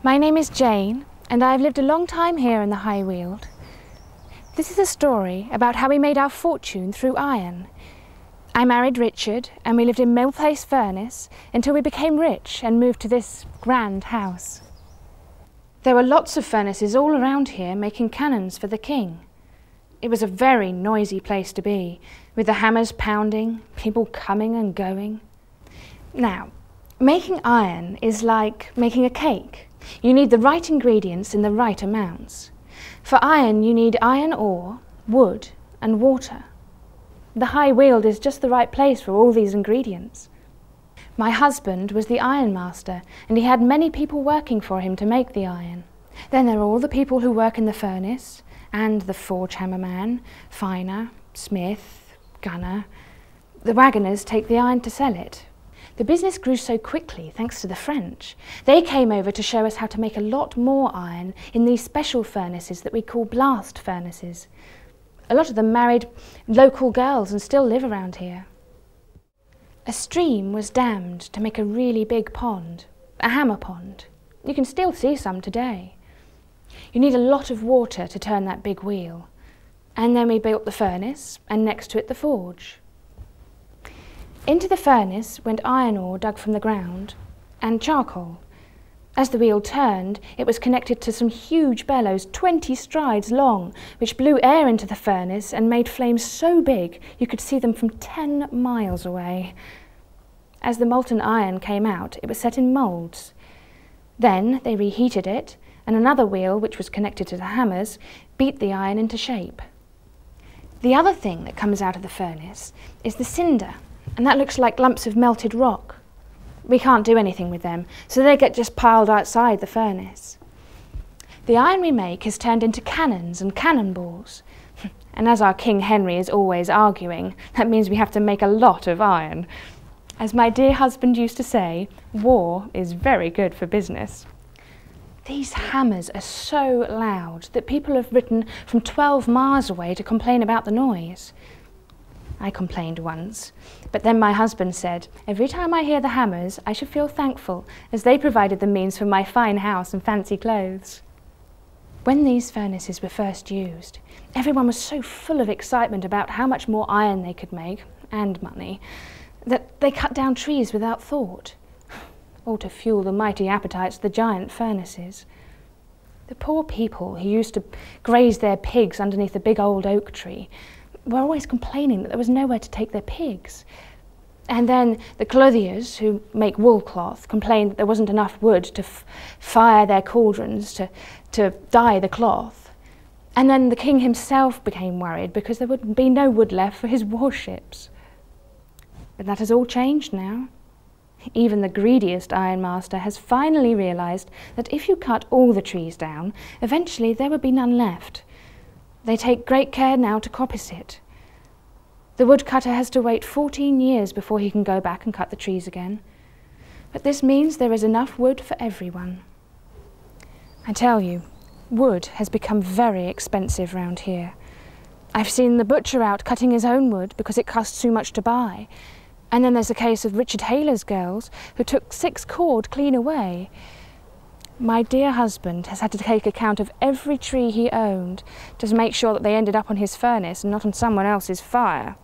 My name is Jane, and I've lived a long time here in the High Weald. This is a story about how we made our fortune through iron. I married Richard, and we lived in Mill Place Furnace until we became rich and moved to this grand house. There were lots of furnaces all around here making cannons for the king. It was a very noisy place to be, with the hammers pounding, people coming and going. Now, making iron is like making a cake. You need the right ingredients in the right amounts. For iron, you need iron ore, wood, and water. The High Weald is just the right place for all these ingredients. My husband was the Ironmaster, and he had many people working for him to make the iron. Then there are all the people who work in the furnace, and the forge hammerman, finer, smith, gunner. The wagoners take the iron to sell it. The business grew so quickly thanks to the French. They came over to show us how to make a lot more iron in these special furnaces that we call blast furnaces. A lot of them married local girls and still live around here. A stream was dammed to make a really big pond, a hammer pond. You can still see some today. You need a lot of water to turn that big wheel. And then we built the furnace, and next to it the forge. Into the furnace went iron ore dug from the ground, and charcoal. As the wheel turned, it was connected to some huge bellows 20 strides long, which blew air into the furnace and made flames so big you could see them from 10 miles away. As the molten iron came out, it was set in moulds. Then they reheated it, and another wheel, which was connected to the hammers, beat the iron into shape. The other thing that comes out of the furnace is the cinder, and that looks like lumps of melted rock. We can't do anything with them, so they get just piled outside the furnace. The iron we make is turned into cannons and cannonballs. And as our King Henry is always arguing, that means we have to make a lot of iron. As my dear husband used to say, war is very good for business. These hammers are so loud that people have written from 12 miles away to complain about the noise. I complained once, but then my husband said, every time I hear the hammers, I should feel thankful, as they provided the means for my fine house and fancy clothes. When these furnaces were first used, everyone was so full of excitement about how much more iron they could make, and money, that they cut down trees without thought, all to fuel the mighty appetites of the giant furnaces. The poor people who used to graze their pigs underneath the big old oak tree were always complaining that there was nowhere to take their pigs. And then the clothiers, who make wool cloth, complained that there wasn't enough wood to fire their cauldrons to dye the cloth. And then the king himself became worried because there would be no wood left for his warships. But that has all changed now. Even the greediest Ironmaster has finally realised that if you cut all the trees down, eventually there would be none left. They take great care now to coppice it. The woodcutter has to wait 14 years before he can go back and cut the trees again. But this means there is enough wood for everyone. I tell you, wood has become very expensive round here. I've seen the butcher out cutting his own wood because it costs too much to buy. And then there's the case of Richard Haler's girls who took 6 cord clean away. My dear husband has had to take account of every tree he owned to make sure that they ended up on his furnace and not on someone else's fire.